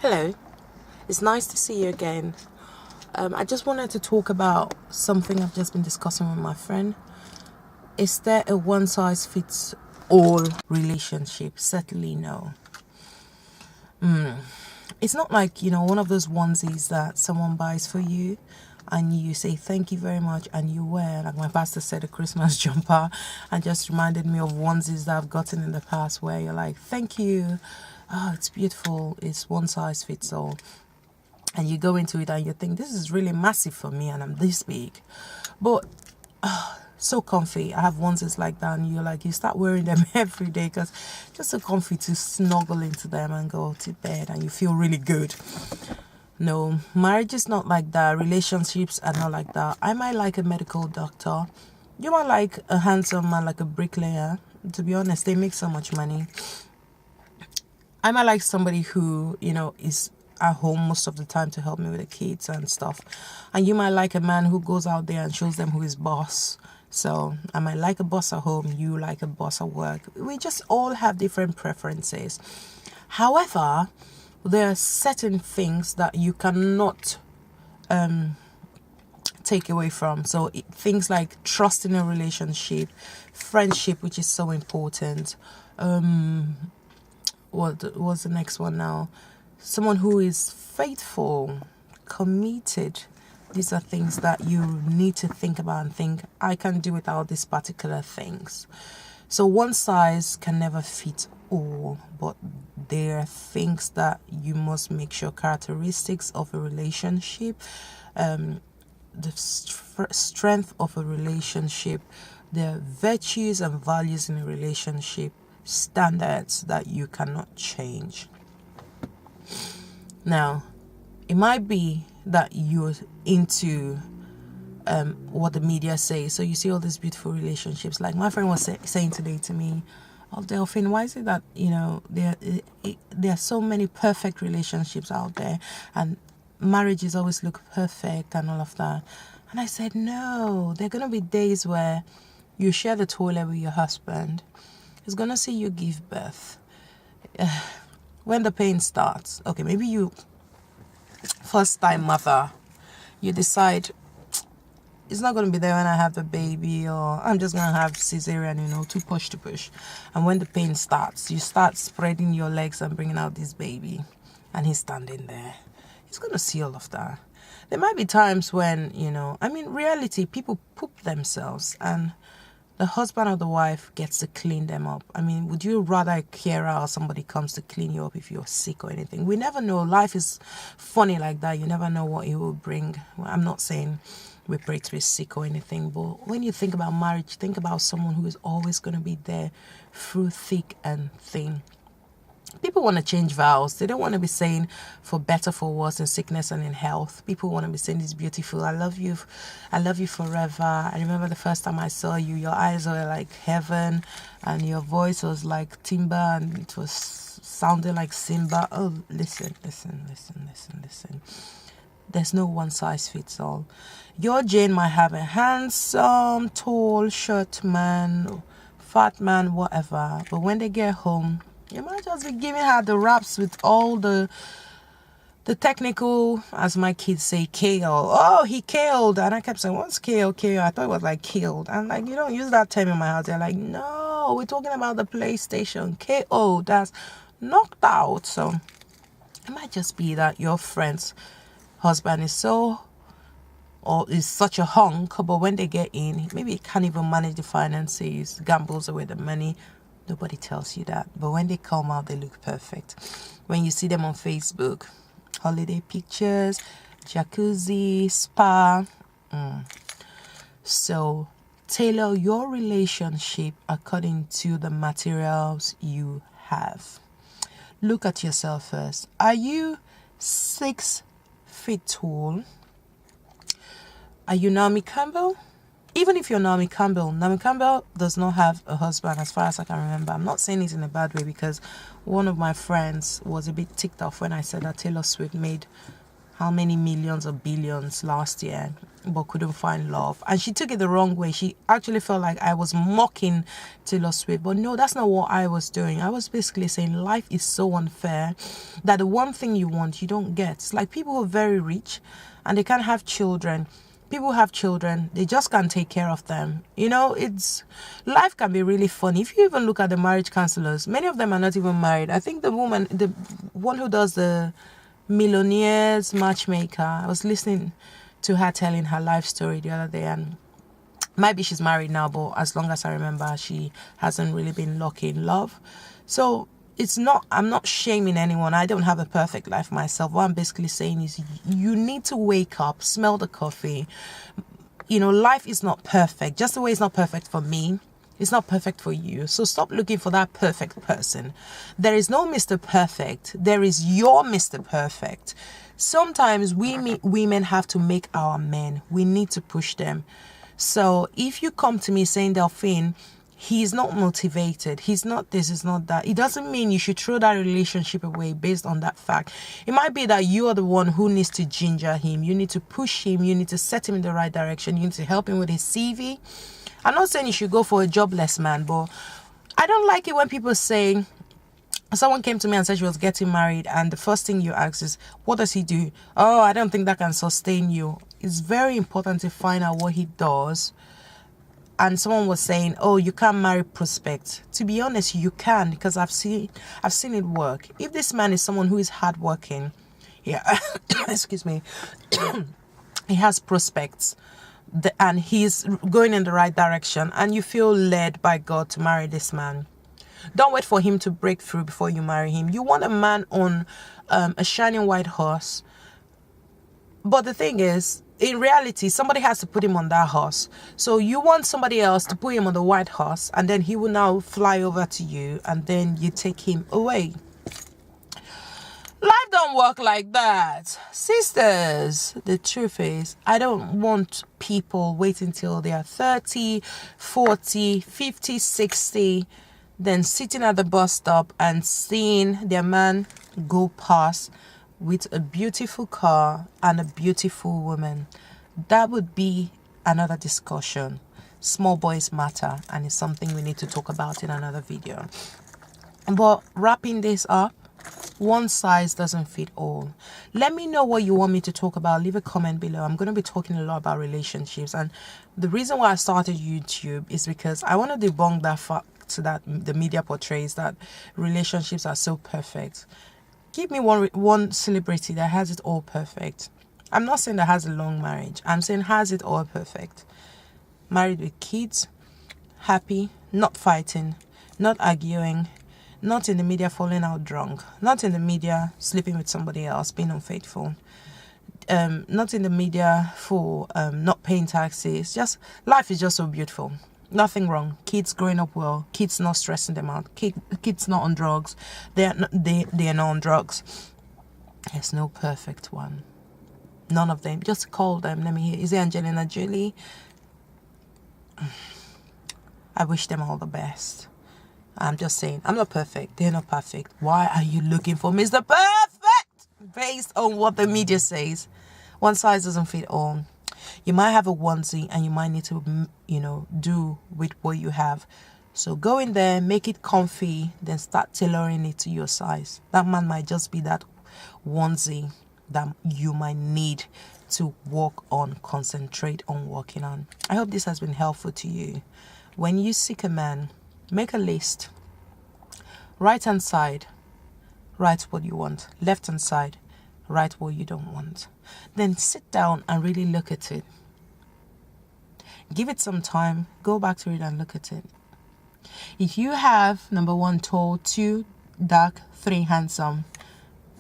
Hello, it's nice to see you again. I just wanted to talk about something I've just been discussing with my friend. Is there a one size fits all relationship? Certainly no. It's not like, one of those onesies that someone buys for you and you say thank you very much and you wear, like my pastor said, a Christmas jumper, and just reminded me of onesies that I've gotten in the past where you're like, thank you. Oh, it's beautiful. It's one size fits all. And you go into it and you think this is really massive for me and I'm this big. But so comfy. I have onesies like that and you start wearing them every day because just so comfy to snuggle into them and go to bed and you feel really good. No, marriage is not like that. Relationships are not like that. I might like a medical doctor. You might like a handsome man like a bricklayer. To be honest, they make so much money. I might like somebody who, is at home most of the time to help me with the kids and stuff. And you might like a man who goes out there and shows them who is boss. So I might like a boss at home, you like a boss at work. We just all have different preferences. However, there are certain things that you cannot take away from. So things like trust in a relationship, friendship, which is so important. What was the next one now? Someone who is faithful, committed. These are things that you need to think about and think, I can do without these particular things. So one size can never fit all, but there are things that you must make sure, characteristics of a relationship, the strength of a relationship, the virtues and values in a relationship, standards that you cannot change. Now, it might be that you're into what the media says. So you see all these beautiful relationships. Like my friend was saying today to me, "Oh, Delphine, why is it that there are so many perfect relationships out there, and marriages always look perfect and all of that?" And I said, "No, there are gonna be days where you share the toilet with your husband. He's gonna see you give birth. When the pain starts, okay, maybe you first time mother, you decide it's not going to be there when I have the baby, or I'm just going to have cesarean, to push. And when the pain starts, you start spreading your legs and bringing out this baby, and he's standing there. He's going to see all of that. There might be times when, reality, people poop themselves, and the husband or the wife gets to clean them up. Would you rather a carer or somebody comes to clean you up if you're sick or anything? We never know. Life is funny like that. You never know what it will bring. I'm not saying we pray to be sick or anything, but when you think about marriage, think about someone who is always going to be there through thick and thin. People want to change vows. They don't want to be saying for better, for worse, in sickness and in health. People want to be saying this beautiful, I love you forever. I remember the first time I saw you, your eyes were like heaven and your voice was like timber and it was sounding like Simba. Oh, listen. There's no one size fits all. Your Jane might have a handsome, tall, short man, fat man, whatever. But when they get home, you might just be giving her the raps with all the technical, as my kids say, KO. Oh, he killed. And I kept saying, what's KO? KO? I thought it was like killed. And like, you don't use that term in my house. They're like, no, we're talking about the PlayStation. KO, that's knocked out. So it might just be that your friend's husband is such a hunk, but when they get in, maybe he can't even manage the finances, gambles away the money. Nobody tells you that. But when they come out, they look perfect. When you see them on Facebook, holiday pictures, jacuzzi, spa. So tailor your relationship according to the materials you have. Look at yourself first. Are you 6 feet tall? Are you Naomi Campbell? Even if you're Naomi Campbell does not have a husband as far as I can remember. I'm not saying it in a bad way because one of my friends was a bit ticked off when I said that Taylor Swift made how many millions or billions last year. but couldn't find love. And she took it the wrong way. She actually felt like I was mocking Taylor Swift. But no, that's not what I was doing. I was basically saying life is so unfair that the one thing you want, you don't get. It's like people who are very rich and they can't have children. People who have children, they just can't take care of them. You know, life can be really funny. If you even look at the marriage counselors, many of them are not even married. I think the one who does the millionaires matchmaker, I was listening to her telling her life story the other day, and maybe she's married now, but as long as I remember, she hasn't really been lucky in love. So I'm not shaming anyone. I don't have a perfect life myself. What I'm basically saying is you need to wake up, smell the coffee. You know, life is not perfect. Just the way it's not perfect for me, it's not perfect for you. So stop looking for that perfect person. There is no Mr. Perfect. There is your Mr. Perfect. Sometimes women have to make our men. We need to push them. So if you come to me saying, Delphine, he's not motivated, he's not this, he's not that, it doesn't mean you should throw that relationship away based on that fact. It might be that you are the one who needs to ginger him. You need to push him. You need to set him in the right direction. You need to help him with his CV. I'm not saying you should go for a jobless man, but I don't like it when people say, someone came to me and said she was getting married, and the first thing you ask is, what does he do? Oh, I don't think that can sustain you. It's very important to find out what he does. And someone was saying, oh, you can't marry prospects. To be honest, you can, because I've seen it work. If this man is someone who is hardworking, yeah, excuse me, he has prospects, and he's going in the right direction, and you feel led by God to marry this man, don't wait for him to break through before you marry him. You want a man on a shining white horse. But the thing is, in reality, somebody has to put him on that horse. So you want somebody else to put him on the white horse, and then he will now fly over to you, and then you take him away. Life don't work like that. Sisters, the truth is, I don't want people waiting till they are 30, 40, 50, 60, then sitting at the bus stop and seeing their man go past with a beautiful car and a beautiful woman. That would be another discussion. Small boys matter, and it's something we need to talk about in another video. But wrapping this up, one size doesn't fit all. Let me know what you want me to talk about. Leave a comment below. I'm going to be talking a lot about relationships, and the reason why I started YouTube is because I want to debunk that fact that the media portrays that relationships are so perfect. Give me one celebrity that has it all perfect. I'm not saying that has a long marriage. I'm saying has it all perfect. Married with kids, happy, not fighting, not arguing, not in the media falling out drunk, not in the media sleeping with somebody else, being unfaithful, not in the media for not paying taxes. Just life is just so beautiful. Nothing wrong. Kids growing up well. Kids not stressing them out. Kids not on drugs. They are not on drugs. There's no perfect one. None of them. Just call them. Let me hear. Is it Angelina Jolie? I wish them all the best. I'm just saying, I'm not perfect. They're not perfect. Why are you looking for Mr. Perfect? Based on what the media says. One size doesn't fit all. You might have a onesie and you might need to, do with what you have. So go in there, make it comfy, then start tailoring it to your size. That man might just be that onesie that you might need to work on, concentrate on working on. I hope this has been helpful to you. When you seek a man, make a list. Right hand side, write what you want. Left hand side, write what you don't want. Then sit down and really look at it. Give it some time. Go back to it and look at it. If you have, number 1, tall, 2, dark, 3, handsome,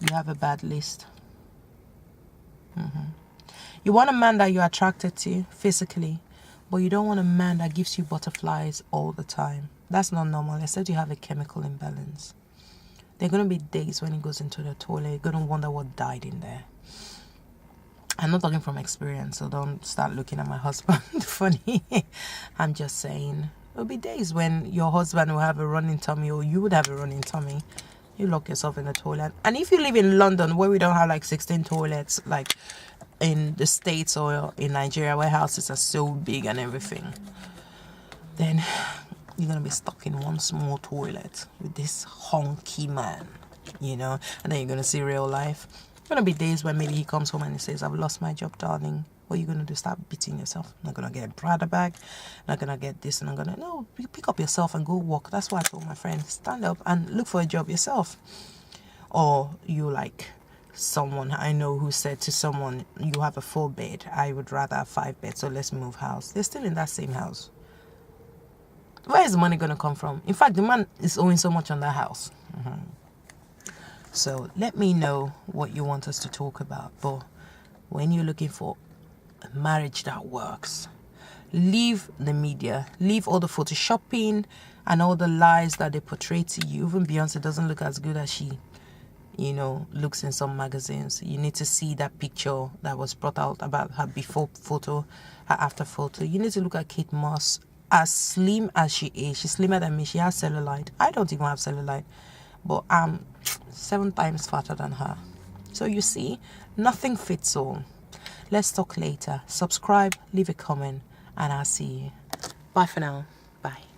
you have a bad list. You want a man that you're attracted to physically, but you don't want a man that gives you butterflies all the time. That's not normal, except you have a chemical imbalance. There are going to be days when he goes into the toilet, you're going to wonder what died in there. I'm not talking from experience, so don't start looking at my husband funny. I'm just saying, there'll be days when your husband will have a running tummy, or you would have a running tummy. You lock yourself in the toilet. And if you live in London, where we don't have like 16 toilets, like in the States or in Nigeria where houses are so big and everything, then you're gonna be stuck in one small toilet with this honky man, you know. And then you're gonna see real life. Gonna be days when maybe he comes home and he says, "I've lost my job, darling." What are you gonna do? Start beating yourself? I'm not gonna get a Prada bag, not gonna get this, and I'm gonna no. You pick up yourself and go walk. That's why I told my friend, stand up and look for a job yourself. Or you like someone I know who said to someone, "You have a 4-bed. I would rather have 5 beds. So let's move house." They're still in that same house. Where is the money gonna come from? In fact, the man is owing so much on that house. So let me know what you want us to talk about. But when you're looking for a marriage that works, leave the media, leave all the photoshopping and all the lies that they portray to you. Even Beyonce doesn't look as good as she, you know, looks in some magazines. You need to see that picture that was brought out about her before photo, her after photo. You need to look at Kate Moss. As slim as she is, she's slimmer than me. She has cellulite. I don't even have cellulite, but I'm 7 times fatter than her. So you see, nothing fits all. Let's talk later. Subscribe, leave a comment, and I'll see you. Bye for now. Bye.